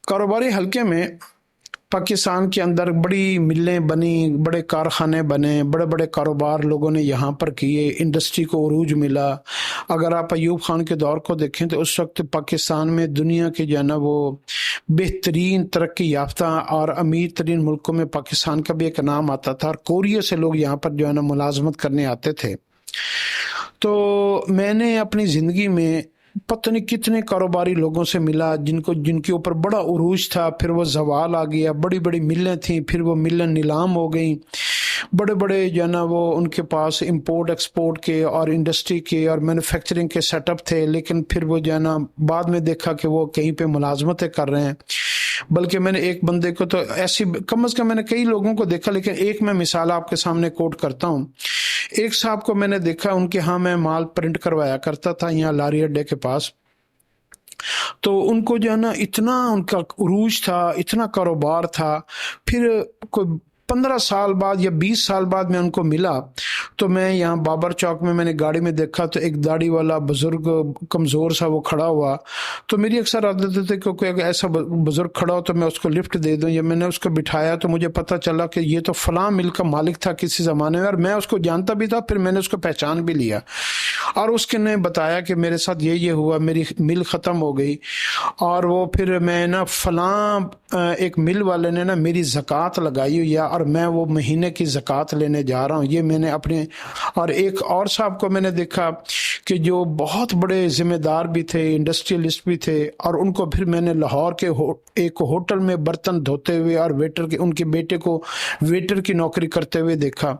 कारोबारी हलके में पाकिस्तान के अंदर बड़ी मिलें बनी, बड़े कारखाने बने, बड़े बड़े कारोबार लोगों ने यहाँ पर किए, इंडस्ट्री को उरूज मिला। अगर आप अयूब खान के दौर को देखें तो उस वक्त पाकिस्तान में दुनिया के जो है ना वो बेहतरीन तरक्की याफ्ता और अमीर तरीन मुल्कों में पाकिस्तान का भी एक नाम आता था, और कोरिया से लोग यहाँ पर जो है ना मुलाजमत करने आते थे। तो मैंने अपनी ज़िंदगी में पता नहीं कितने कारोबारी लोगों से मिला जिनके ऊपर बड़ा उरूज था, फिर वो जवाल आ गया। बड़ी बड़ी मिलें थीं, फिर वो मिलें नीलाम हो गई। बड़े बड़े जो है ना वो उनके पास इंपोर्ट एक्सपोर्ट के और इंडस्ट्री के और मैन्युफैक्चरिंग के सेटअप थे, लेकिन फिर वो जो है ना बाद में देखा कि वो कहीं पे मुलाजमतें कर रहे हैं। बल्कि मैंने एक बंदे को तो ऐसी, कम से कम मैंने कई लोगों को देखा, लेकिन एक मैं मिसाल आपके सामने कोट करता हूँ। एक साहब को मैंने देखा, उनके यहाँ मैं माल प्रिंट करवाया करता था यहाँ लारी अड्डे के पास। तो उनको जो है ना इतना उनका उरूज था, इतना कारोबार था। फिर कोई 15 साल बाद या 20 साल बाद मैं उनको मिला, तो मैं यहाँ बाबर चौक में मैंने गाड़ी में देखा तो एक दाढ़ी वाला बुजुर्ग कमज़ोर सा वो खड़ा हुआ। तो मेरी अक्सर आदत थी कि कोई ऐसा बुजुर्ग खड़ा हो तो मैं उसको लिफ्ट दे दूं, या मैंने उसको बिठाया तो मुझे पता चला कि ये तो फलां मिल का मालिक था किसी ज़माने में, और मैं उसको जानता भी था। फिर मैंने उसको पहचान भी लिया, और उसके ने बताया कि मेरे साथ ये हुआ, मेरी मिल ख़त्म हो गई। और वो फिर मैं ना फलां एक मिल वाले ने ना मेरी ज़कात लगाई हुई है, और मैं वो महीने की ज़कात लेने जा रहा हूँ। ये मैंने अपने, और एक और साहब को मैंने देखा कि जो बहुत बड़े ज़िम्मेदार भी थे, इंडस्ट्रियलिस्ट भी थे, और उनको फिर मैंने लाहौर के एक होटल में बर्तन धोते हुए और वेटर के, उनके बेटे को वेटर की नौकरी करते हुए देखा।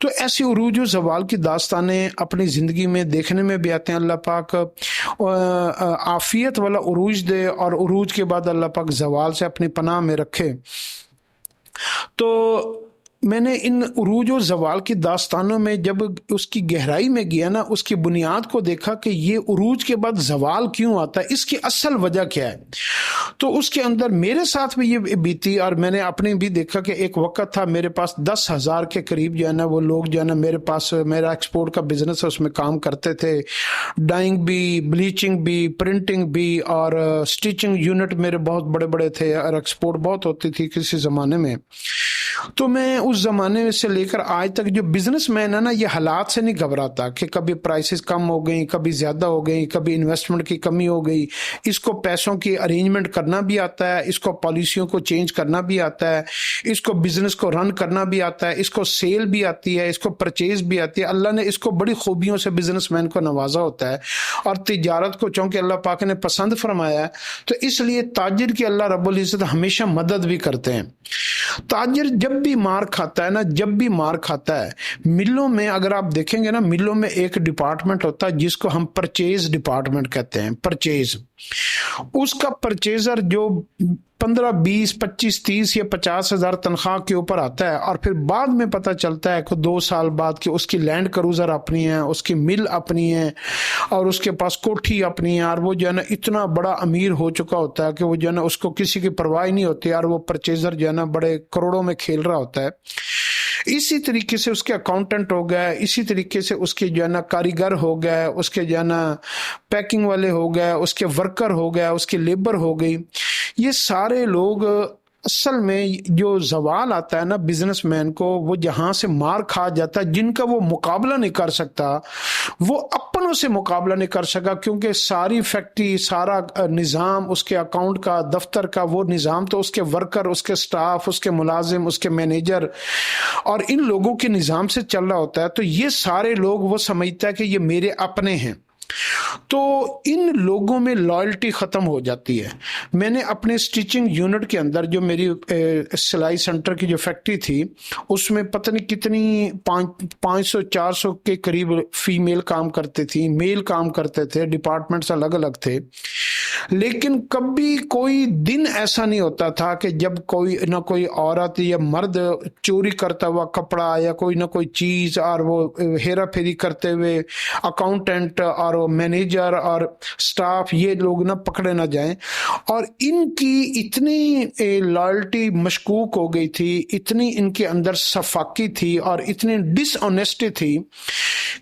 तो ऐसी उरूज ज़वाल की दास्तानें अपनी ज़िंदगी में देखने में भी आते हैं। अल्लाह पाक आफियत वाला उरूज दे, और उरूज के बाद अल्लाह पाक ज़वाल से अपनी पनाह में रखे। तो मैंने इन उरूज और ज़वाल की दास्तानों में जब उसकी गहराई में गया ना, उसकी बुनियाद को देखा कि ये उरूज के बाद ज़वाल क्यों आता है, इसकी असल वजह क्या है। तो उसके अंदर मेरे साथ भी ये बीती, और मैंने अपने भी देखा कि एक वक्त था मेरे पास 10,000 के करीब जो है ना वो लोग जो है ना मेरे पास, मेरा एक्सपोर्ट का बिजनेस है उसमें काम करते थे। डाइंग भी, ब्लीचिंग भी, प्रिंटिंग भी, और स्टिचिंग यूनिट मेरे बहुत बड़े बड़े थे, और एक्सपोर्ट बहुत होती थी किसी ज़माने में। तो मैं उस ज़माने से लेकर आज तक जो बिजनेसमैन है ना, ये हालात से नहीं घबराता कि कभी प्राइसेस कम हो गई, कभी ज़्यादा हो गई, कभी इन्वेस्टमेंट की कमी हो गई। इसको पैसों की अरेंजमेंट करना भी आता है, इसको पॉलिसियों को चेंज करना भी आता है, इसको बिजनेस को रन करना भी आता है, इसको सेल भी आती है, इसको परचेज भी आती है। अल्लाह ने इसको बड़ी खूबियों से बिजनेसमैन को नवाजा होता है, और तिजारत को चूँकि अल्लाह पाक ने पसंद फरमाया है, तो इसलिए ताजिर की अल्लाह रब्बुल इज़्ज़त हमेशा मदद भी करते हैं। ताजिर जब भी मार खाता है ना, जब भी मार खाता है, मिलों में अगर आप देखेंगे ना, मिलों में एक डिपार्टमेंट होता है जिसको हम परचेज डिपार्टमेंट कहते हैं। परचेज, उसका परचेजर जो 15, 20, 25, 30 या 50,000 तनख्वाह के ऊपर आता है, और फिर बाद में पता चलता है कि 2 साल बाद कि उसकी लैंड क्रूजर अपनी है, उसकी मिल अपनी है, और उसके पास कोठी अपनी है, और वो जो है ना इतना बड़ा अमीर हो चुका होता है कि वो जो है ना उसको किसी की परवाह नहीं होती, और वो परचेजर जो है ना बड़े करोड़ों में खेल रहा होता है। इसी तरीके से उसके अकाउंटेंट हो गए, इसी तरीके से उसके जो है ना कारीगर हो गए, उसके जो है ना पैकिंग वाले हो गए, उसके वर्कर हो गए, उसकी लेबर हो गई। ये सारे लोग असल में जो ज़वाल आता है ना बिजनेसमैन को, वो जहाँ से मार खा जाता है, जिनका वो मुकाबला नहीं कर सकता, वो अपनों से मुकाबला नहीं कर सका, क्योंकि सारी फैक्ट्री, सारा निज़ाम, उसके अकाउंट का, दफ्तर का वो निज़ाम तो उसके वर्कर, उसके स्टाफ, उसके मुलाजिम, उसके मैनेजर और इन लोगों के निज़ाम से चल रहा होता है। तो ये सारे लोग वो समझता है कि ये मेरे अपने हैं, तो इन लोगों में लॉयल्टी ख़त्म हो जाती है। मैंने अपने स्टिचिंग यूनिट के अंदर जो मेरी सिलाई सेंटर की जो फैक्ट्री थी, उसमें पता नहीं कितनी 500-400 के करीब फीमेल काम करती थी, मेल काम करते थे, डिपार्टमेंट्स अलग अलग थे। लेकिन कभी कोई दिन ऐसा नहीं होता था कि जब कोई ना कोई औरत या मर्द चोरी करता हुआ कपड़ा या कोई ना कोई चीज़ और वो हेरा फेरी करते हुए अकाउंटेंट और मैनेजर और स्टाफ ये लोग ना पकड़े ना जाएं। और इनकी इतनी लॉयल्टी मशकूक हो गई थी, इतनी इनके अंदर सफाकी थी और इतनी डिसऑनेस्टी थी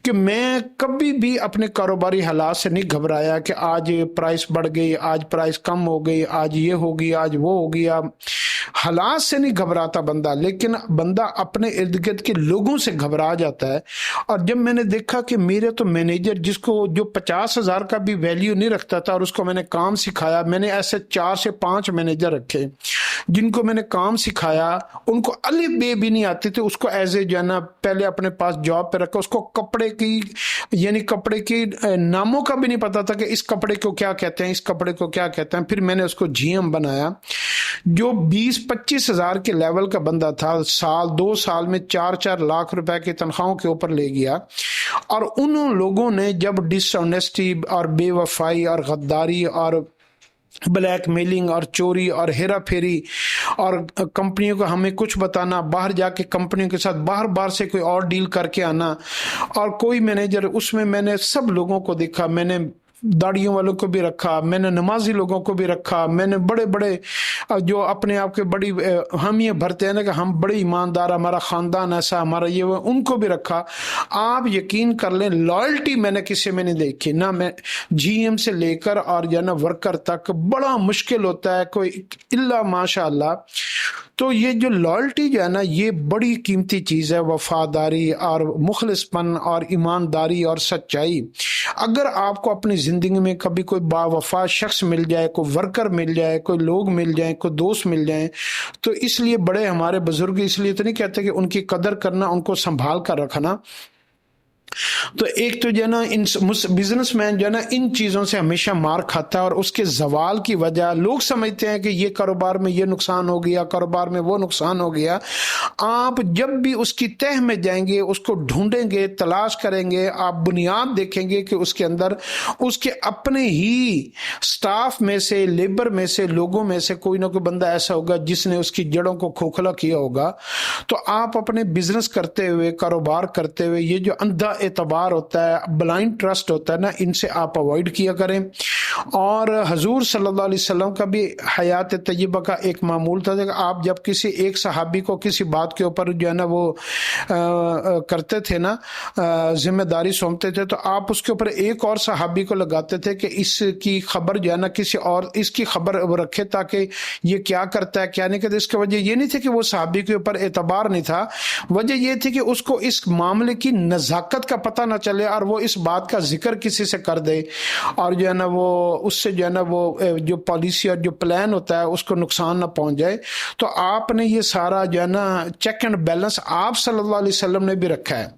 कि मैं कभी भी अपने कारोबारी हालात से नहीं घबराया कि आज प्राइस बढ़ गई, आज प्राइस कम हो गई, आज ये होगी, आज वो हो गया। हालात से नहीं घबराता बंदा, लेकिन बंदा अपने इर्द गिर्द के लोगों से घबरा जाता है। और जब मैंने देखा कि मेरे तो मैनेजर जिसको जो 50,000 का भी वैल्यू नहीं रखता था और उसको मैंने काम सिखाया, मैंने ऐसे 4 से 5 मैनेजर रखे जिनको मैंने काम सिखाया, उनको अलिफ बे भी नहीं आती थी, उसको एज ए जो है ना पहले अपने पास जॉब पे रखा, उसको कपड़े की यानी कपड़े के नामों का भी नहीं पता था कि इस कपड़े को क्या कहते हैं, इस कपड़े को क्या कहते हैं। फिर मैंने उसको जीएम बनाया जो 20-25 हजार के लेवल का बंदा था, 2 साल में 4-4 लाख रुपए की तनख्वाहों के ऊपर ले गया। और उन लोगों ने जब डिसऑनेस्टी और बेवफाई और गद्दारी और ब्लैकमेलिंग और चोरी और हेरा फेरी और कंपनियों को हमें कुछ बताना, बाहर जाके कंपनियों के साथ बाहर बाहर से कोई और डील करके आना, और कोई मैनेजर उसमें मैंने सब लोगों को देखा, मैंने दाढ़ियों वालों को भी रखा, मैंने नमाजी लोगों को भी रखा, मैंने बड़े बड़े जो अपने आप के बड़ी हम ये भरते हैं ना कि हम बड़े ईमानदार, हमारा खानदान ऐसा, हमारा ये वो, उनको भी रखा। आप यकीन कर लें लॉयल्टी मैंने किसी में नहीं देखी, ना मैं जीएम से लेकर और या ना वर्कर तक। बड़ा मुश्किल होता है कोई इल्ला माशाअल्लाह। तो ये जो लॉयल्टी जो है ना ये बड़ी कीमती चीज़ है, वफादारी और मुखलिसपन और ईमानदारी और सच्चाई। अगर आपको अपनी ज़िंदगी में कभी कोई बावफा शख्स मिल जाए, कोई वर्कर मिल जाए, कोई लोग मिल जाए, कोई दोस्त मिल जाए, तो इसलिए बड़े हमारे बुजुर्ग इसलिए तो नहीं कहते कि उनकी कदर करना, उनको संभाल कर रखना। तो एक तो जो है ना इन बिजनेसमैन जो है ना इन चीज़ों से हमेशा मार खाता है, और उसके जवाल की वजह लोग समझते हैं कि ये कारोबार में ये नुकसान हो गया, कारोबार में वो नुकसान हो गया। आप जब भी उसकी तह में जाएंगे, उसको ढूंढेंगे, तलाश करेंगे, आप बुनियाद देखेंगे कि उसके अंदर उसके अपने ही स्टाफ में से, लेबर में से, लोगों में से कोई ना कोई बंदा ऐसा होगा जिसने उसकी जड़ों को खोखला किया होगा। तो आप अपने बिजनेस करते हुए, कारोबार करते हुए, ये जो अंधा एतबार होता है, ब्लाइंड ट्रस्ट होता है ना, इनसे आप अवॉइड किया करें। और हजूर सल्लल्लाहु अलैहि वसल्लम का भी हयात तय्यबा का एक मामूल था कि आप जब किसी एक सहाबी को किसी बात के ऊपर जो है ना वो करते थे ना, जिम्मेदारी सौंपते थे, तो आप उसके ऊपर एक और सहाबी को लगाते थे कि इसकी खबर जो है ना किसी और इसकी खबर रखे ताकि ये क्या करता है क्या नहीं करता। इसकी वजह ये नहीं थी कि वो सहाबी के ऊपर एतबार नहीं था, वजह ये थी कि उसको इस मामले की नजाकत का पता ना चले और वो इस बात का जिक्र किसी से कर दे, और जो है ना वो उससे जो है ना वो जो पॉलिसी और जो प्लान होता है उसको नुकसान ना पहुंच जाए। तो आपने ये सारा जो है ना चेक एंड बैलेंस आप सल्लल्लाहु अलैहि वसल्लम ने भी रखा है।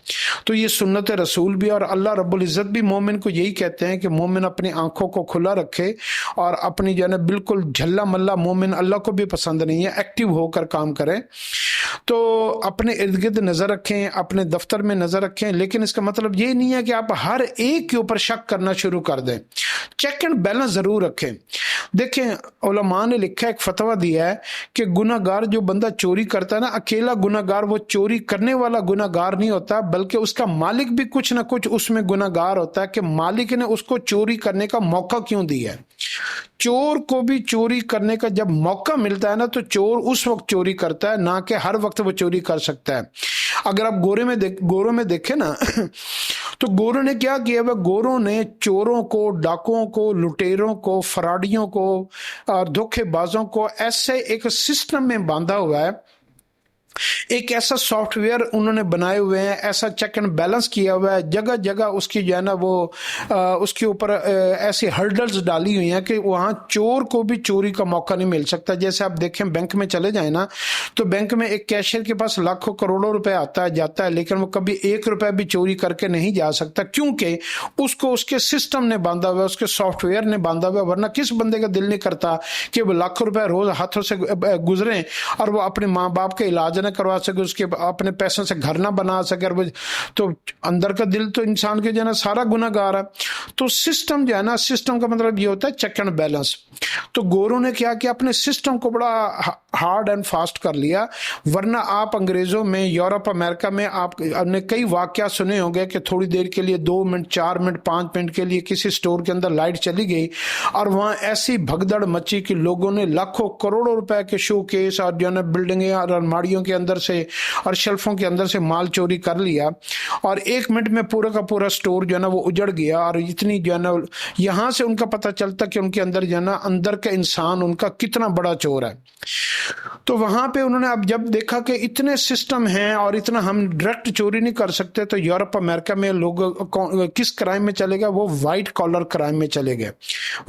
तो ये सुन्नत रसूल भी, और अल्लाह रब्बुल इज़्ज़त भी मोमिन को यही कहते हैं कि मोमिन अपनी आंखों को खुला रखे और अपनी जो है ना बिल्कुल झल्ला मल्ला मोमिन अल्लाह को भी पसंद नहीं है, एक्टिव होकर काम करें। तो अपने इर्द गिर्द नजर रखें, अपने दफ्तर में नजर रखें, लेकिन इसका मतलब ये नहीं है कि आप हर एक के ऊपर शक करना शुरू कर दें। चेक एंड बैलेंस जरूर रखें। देखें उलमा ने लिखा, एक फतवा दिया है कि गुनाहगार जो बंदा चोरी करता है ना, अकेला गुनाहगार वो चोरी करने वाला गुनाहगार नहीं होता, बल्कि उसका मालिक भी कुछ ना कुछ उसमें गुनाहगार होता है कि मालिक ने उसको चोरी करने का मौका क्यों दिया है। चोर को भी चोरी करने का जब मौका मिलता है ना, तो चोर उस वक्त चोरी करता है, ना कि हर वक्त वो चोरी कर सकता है। अगर आप गोरों में देखें ना तो गोरों ने क्या किया, वह गोरों ने चोरों को, डाकुओं को, लुटेरों को, फराडियों को और धोखेबाजों को ऐसे एक सिस्टम में बांधा हुआ है, एक ऐसा सॉफ्टवेयर उन्होंने बनाए हुए हैं, ऐसा चेक एंड बैलेंस किया हुआ है, जगह जगह उसकी जो है ना वो उसके ऊपर ऐसी हर्डल्स डाली हुई हैं कि वहाँ चोर को भी चोरी का मौका नहीं मिल सकता। जैसे आप देखें बैंक में चले जाए ना, तो बैंक में एक कैशियर के पास लाखों करोड़ों रुपए आता है जाता है, लेकिन वो कभी 1 रुपया भी चोरी करके नहीं जा सकता, क्योंकि उसको उसके सिस्टम ने बांधा हुआ है, उसके सॉफ्टवेयर ने बांधा हुआ है। वरना किस बंदे का दिल नहीं करता कि वो लाखों रुपए रोज हाथों से गुजरे और वो अपने माँ बाप का इलाज इलाज ना करवा सके, उसके अपने पैसों से घर ना बना सके, और वो तो अंदर का दिल तो इंसान के जो है ना सारा गुनाहगार है। तो सिस्टम जो है ना, सिस्टम का मतलब ये होता है चेक एंड बैलेंस। तो गोरों ने क्या किया, अपने सिस्टम को बड़ा हार्ड एंड फास्ट कर लिया। वरना आप अंग्रेजों में, यूरोप अमेरिका में आपने कई वाकया सुने होंगे कि थोड़ी देर के लिए 2 मिनट 4 मिनट 5 मिनट के लिए किसी स्टोर के अंदर लाइट चली गई और वहां ऐसी भगदड़ मची कि लोगों ने लाखों करोड़ों रुपए के शोकेस और जो है बिल्डिंगें और अलमारियों के अंदर से और शेल्फों के अंदर से माल चोरी कर लिया, और 1 मिनट में पूरा का पूरा स्टोर जो है ना वो उजड़ गया। और इतनी जो है ना, यहां से उनका पता चलता कि उनके अंदर जो है ना, अंदर का इंसान उनका कितना बड़ा चोर है। तो वहां पे उन्होंने अब जब देखा कि इतने सिस्टम हैं और इतना हम डायरेक्ट चोरी नहीं कर सकते, तो यूरोप अमेरिका में लोग किस क्राइम में चले गए, वो व्हाइट कॉलर क्राइम में चले गए।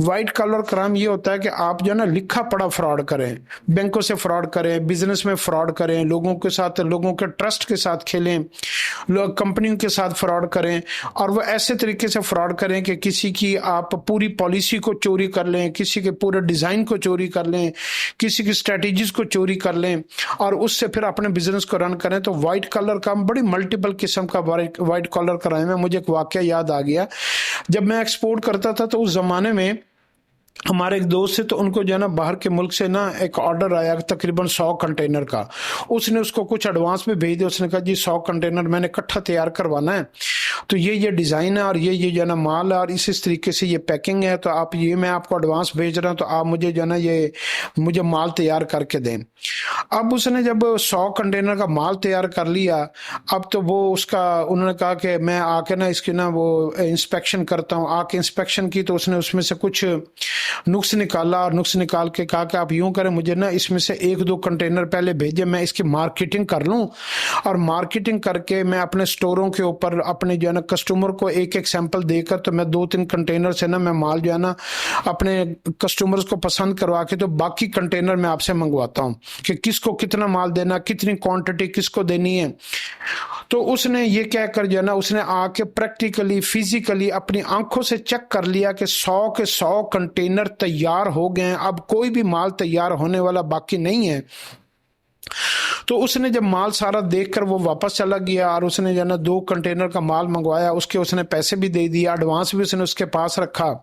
व्हाइट कॉलर क्राइम ये होता है कि आप जो है ना लिखा पढ़ा फ्रॉड करें, बैंकों से फ्रॉड करें, बिजनेस में फ्रॉड करें, लोगों के साथ, लोगों के ट्रस्ट के साथ खेलें, लोग कंपनियों के साथ फ्रॉड करें, और वो ऐसे तरीके से फ्रॉड करें कि किसी की आप पूरी पॉलिसी को चोरी कर लें, किसी के पूरे डिजाइन को चोरी कर लें, किसी की स्ट्रेटेजीज को चोरी कर लें, और उससे फिर अपने बिजनेस को रन करें। तो व्हाइट कॉलर का बड़ी मल्टीपल किस्म का व्हाइट कॉलर क्राइम है। मुझे एक वाकया याद आ गया, जब मैं एक्सपोर्ट करता था तो उस जमाने में हमारे एक दोस्त से, तो उनको जो है ना बाहर के मुल्क से ना एक ऑर्डर आया तकरीबन 100 कंटेनर का। उसने उसको कुछ एडवांस में भेज दिया। उसने कहा जी 100 कंटेनर मैंने इकट्ठा तैयार करवाना है, तो ये डिज़ाइन है और ये जो है ना माल है और इस तरीके से ये पैकिंग है, तो आप ये, मैं आपको एडवांस भेज रहा हूँ, तो आप मुझे जो है ना ये मुझे माल तैयार करके दें। अब उसने जब 100 कंटेनर का माल तैयार कर लिया, अब तो वो उसका, उन्होंने कहा कि मैं आके ना इसकी ना वो इंस्पेक्शन करता हूँ। आके इंस्पेक्शन की तो उसने उसमें से कुछ नुक्स निकाला, और नुक्स निकाल के कहा कि आप यूं करें, मुझे ना इसमें से 1-2 कंटेनर पहले भेजे, मैं इसकी मार्केटिंग कर लूं, और मार्केटिंग करके मैं अपने स्टोरों के ऊपर अपने जो है ना कस्टमर को एक एक सैंपल देकर, तो मैं 2-3 कंटेनर से ना मैं माल जो है ना अपने कस्टमर्स को पसंद करवा के, तो बाकी कंटेनर मैं आपसे मंगवाता हूं कि किसको कितना माल देना, कितनी क्वांटिटी किसको देनी है। तो उसने ये कहकर जो है ना, उसने आके प्रैक्टिकली फिजिकली अपनी आंखों से चेक कर लिया कि 100 के 100 कंटेनर तैयार हो गए। अब कोई भी माल तैयार होने वाला बाकी नहीं है। तो उसने जब माल सारा देखकर वो वापस चला गया, और उसने जो है ना 2 कंटेनर का माल मंगवाया, उसके उसने पैसे भी दे दिए, एडवांस भी उसने उसके पास रखा,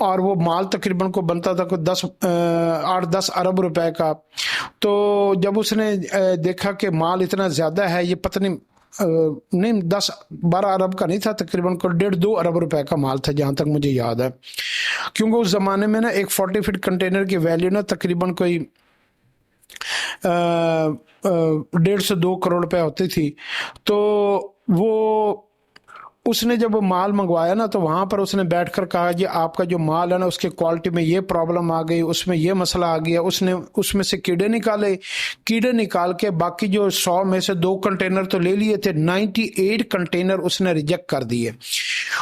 और वो माल तकरीबन को बनता था कोई 8-10 अरब रुपए का। तो जब उसने देखा कि माल इतना ज्यादा है, ये पता नहीं 10-12 अरब का नहीं था, तकरीबन को 1.5-2 अरब रुपए का माल था जहां तक मुझे याद है, क्योंकि उस जमाने में ना एक 40 फीट कंटेनर की वैल्यू ना तकरीबन कोई 1.5 से 2 करोड़ रुपए होती थी। तो वो उसने जब माल मंगवाया ना, तो वहां पर उसने बैठकर कहा जी आपका जो माल है ना उसके क्वालिटी में ये प्रॉब्लम आ गई, उसमें ये मसला आ गया। उसने उसमें से कीड़े निकाले, कीड़े निकाल के बाकी जो 100 में से 2 कंटेनर तो ले लिए थे, 98 कंटेनर उसने रिजेक्ट कर दिए।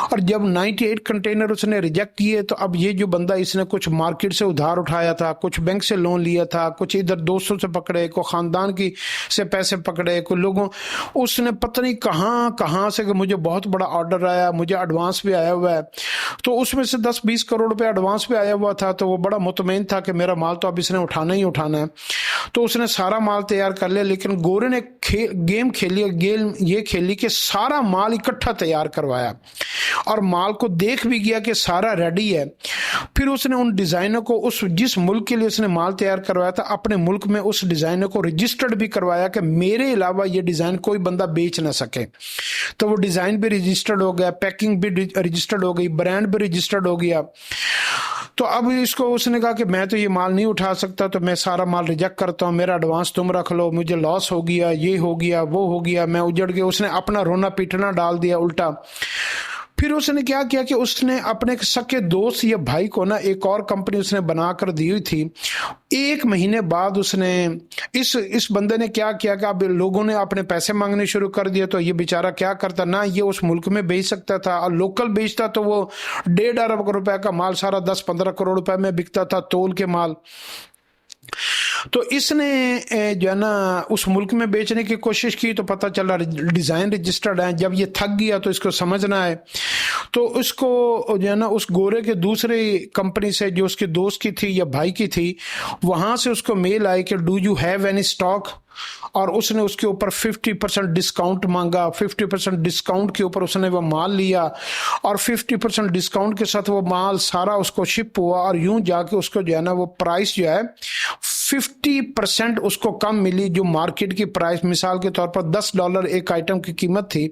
और जब 98 कंटेनर उसने रिजेक्ट किए, तो अब ये जो बंदा, इसने कुछ मार्केट से उधार उठाया था, कुछ बैंक से लोन लिया था, कुछ इधर दोस्तों से पकड़े, को खानदान की से पैसे पकड़े, को लोगों, उसने पता नहीं कहां से कि मुझे बहुत बड़ा ऑर्डर आया, मुझे एडवांस भी आया हुआ है। तो उसमें से 10-20 करोड़ रुपए एडवांस भी आया हुआ था। तो वो बड़ा मुतमईन था कि मेरा माल तो अब इसने उठाना ही उठाना है। तो उसने सारा माल तैयार कर लिया, लेकिन गोरे ने गेम खेली कि सारा माल इकट्ठा तैयार करवाया और माल को देख भी गया कि सारा रेडी है। फिर उसने उन डिजाइनर को, उस जिस मुल्क के लिए उसने माल तैयार करवाया था, अपने मुल्क में उस डिजाइनर को रजिस्टर्ड भी करवाया कि मेरे अलावा ये डिजाइन कोई बंदा बेच ना सके। तो वो डिजाइन भी रजिस्टर्ड हो गया, पैकिंग भी रजिस्टर्ड हो गई, ब्रांड भी रजिस्टर्ड हो गया। तो अब इसको उसने कहा कि मैं तो ये माल नहीं उठा सकता, तो मैं सारा माल रिजेक्ट करता हूँ, मेरा एडवांस तुम रख लो, मुझे लॉस हो गया, ये हो गया, वो हो गया, मैं उजड़ गया। उसने अपना रोना पीटना डाल दिया उल्टा। फिर उसने क्या किया कि उसने अपने सके दोस्त या भाई को ना एक और कंपनी उसने बनाकर दी हुई थी। 1 महीने बाद उसने इस बंदे ने क्या किया कि अब लोगों ने अपने पैसे मांगने शुरू कर दिए। तो ये बेचारा क्या करता ना, ये उस मुल्क में बेच सकता था और लोकल बेचता तो वो 1.5 अरब रुपए का माल सारा 10-15 करोड़ रुपए में बिकता था तोल के माल। तो इसने जो है ना उस मुल्क में बेचने की कोशिश की, तो पता चला डिजाइन रजिस्टर्ड है। जब ये थक गया तो इसको समझना है, तो उसको जो है ना उस गोरे के दूसरे कंपनी से जो उसके दोस्त की थी या भाई की थी, वहां से उसको मेल आई कि do you have any stock, और उसने उसके ऊपर 50% डिस्काउंट मांगा। 50% डिस्काउंट के ऊपर उसने वो माल लिया और 50% डिस्काउंट के साथ वो माल सारा उसको शिप हुआ, और यूं जाके उसको जो है ना वो प्राइस जो है 50% उसको कम मिली जो मार्केट की प्राइस। मिसाल के तौर पर $10 एक आइटम की कीमत थी,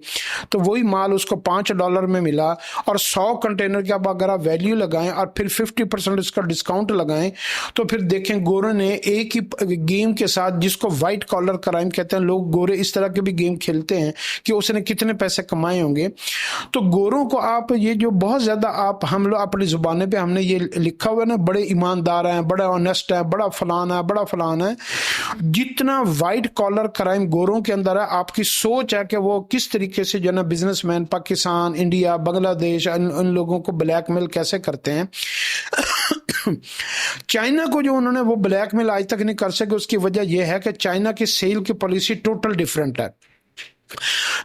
तो वही माल उसको $5 में मिला। और 100 कंटेनर के अब अगर आप वैल्यू लगाएं और फिर 50% इसका डिस्काउंट लगाएं, तो फिर देखें गोरों ने एक ही गेम के साथ, जिसको व्हाइट कॉलर क्राइम कहते हैं, लोग गोरे इस तरह के भी गेम खेलते हैं कि उसने कितने पैसे कमाए होंगे। तो गोरों को आप ये जो बहुत ज्यादा आप हम लोग अपनी जुबाने पे हमने ये लिखा हुआ है ना, बड़े ईमानदार हैं, बड़ा ऑनेस्ट है, बड़ा फलाना है, बड़ा फलाना है। जितना व्हाइट कॉलर क्राइम गोरों के अंदर है, आपकी सोच है कि वो किस तरीके से जो है ना बिजनेसमैन पाकिस्तान, इंडिया, बांग्लादेश उन लोगों को ब्लैकमेल कैसे करते हैं। चाइना को जो उन्होंने वो ब्लैकमेल आज तक नहीं कर सके, उसकी वजह यह है कि चाइना की सेल की पॉलिसी टोटल डिफरेंट है।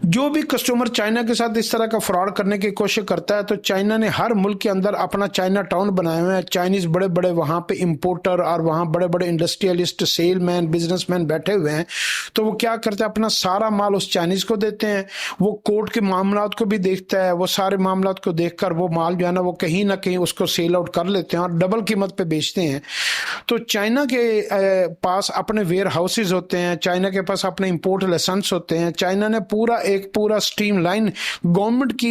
जो भी कस्टमर चाइना के साथ इस तरह का फ्रॉड करने की कोशिश करता है, तो चाइना ने हर मुल्क के अंदर अपना चाइना टाउन बनाए हुए हैं। चाइनीज बड़े बड़े वहां पे इंपोर्टर और वहां बड़े बड़े इंडस्ट्रियलिस्ट, सेलमैन, बिजनेसमैन बैठे हुए हैं। तो वो क्या करते हैं, अपना सारा माल उस चाइनीज को देते हैं। वो कोर्ट के मामलात को भी देखता है, वो सारे मामलात को देखकर वो माल जो है ना वो कहीं ना कहीं उसको सेल आउट कर लेते हैं और डबल कीमत पे बेचते हैं। तो चाइना के पास अपने वेयर हाउसेज होते हैं, चाइना के पास अपने इंपोर्ट लाइसेंस होते हैं। चाइना ने पूरा स्ट्रीमलाइन गवर्नमेंट की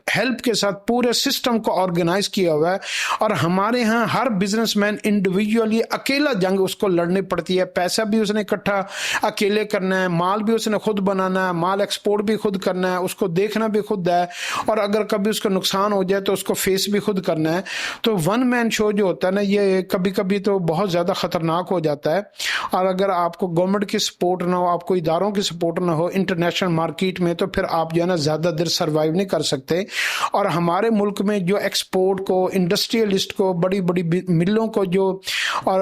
हेल्प के साथ पूरे सिस्टम को ऑर्गेनाइज किया हुआ है। और हमारे यहाँ हर बिजनेसमैन इंडिविजुअली अकेला जंग उसको लड़नी पड़ती है। पैसा भी उसने इकट्ठा अकेले करना है, माल भी उसने खुद बनाना है, माल एक्सपोर्ट भी खुद करना है, उसको देखना भी खुद है, और अगर कभी उसको नुकसान हो जाए तो उसको फेस भी खुद करना है। तो वन मैन शो जो होता है ना, ये कभी कभी तो बहुत ज्यादा खतरनाक हो जाता है। और अगर आपको गवर्नमेंट की सपोर्ट ना हो, आपको इदारों की सपोर्ट ना हो इंटरनेशनल मार्केट में, तो फिर आप जो है ना ज्यादा देर सरवाइव नहीं कर सकते। और हमारे मुल्क में जो एक्सपोर्ट को, इंडस्ट्रियलिस्ट को, बड़ी बड़ी मिलों को जो और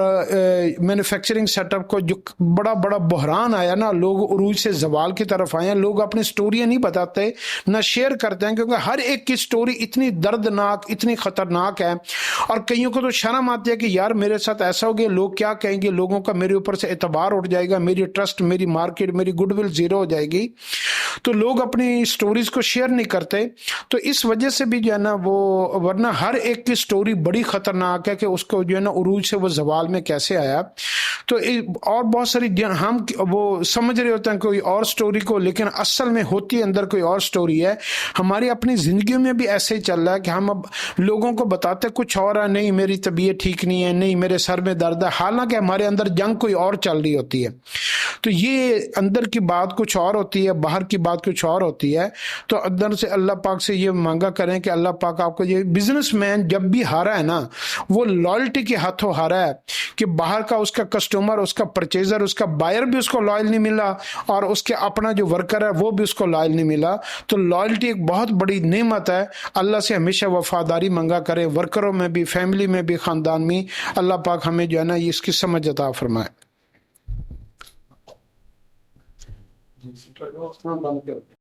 मैन्युफैक्चरिंग सेटअप को जो बड़ा बड़ा बहरान आया ना, लोग उरूज से जवाल की तरफ आए हैं। लोग अपनी स्टोरियां नहीं बताते, ना शेयर करते हैं, क्योंकि हर एक की स्टोरी इतनी दर्दनाक, इतनी खतरनाक है। और कईयों को तो शर्म आती है कि यार मेरे साथ ऐसा हो गया, लोग क्या कहेंगे, लोगों का मेरे ऊपर से एतबार उठ जाएगा, मेरी ट्रस्ट, मेरी मार्केट, मेरी गुडविल जीरो हो जाएगी। तो लोग अपनी स्टोरीज को शेयर नहीं करते। तो इस वजह से भी जो है ना वो, वरना हर एक की स्टोरी बड़ी खतरनाक है कि उसको जो है ना उरूज से वो जवाल में कैसे आया। तो और बहुत सारी हम वो समझ रहे होते हैं कोई और स्टोरी को, लेकिन असल में होती अंदर कोई और स्टोरी है। हमारी अपनी जिंदगी में भी ऐसे ही चल रहा है कि हम अब लोगों को बताते कुछ और है, नहीं मेरी तबीयत ठीक नहीं है, नहीं मेरे सर में दर्द है, हालांकि हमारे अंदर जंग कोई और चल रही होती है। तो ये अंदर की बात कुछ और होती है, बाहर की बात कुछ और होती है। तो अंदर से अल्लाह पाक से ये मांगा करें कि अल्लाह पाक आपको, ये बिजनेसमैन जब भी हारा है ना, वो लॉयल्टी के हाथों हारा है कि बाहर का उसका कस्टमर, उसका परचेजर, उसका बायर भी उसको लॉयल नहीं मिला, और उसके अपना जो वर्कर है वो भी उसको लॉयल नहीं मिला। तो लॉयल्टी एक बहुत बड़ी नेमत है। अल्लाह से हमेशा वफादारी मांगा करें, वर्करों में भी, फैमिली में भी, खानदान में। अल्लाह पाक हमें जो है ना इसकी समझ अता फरमाए।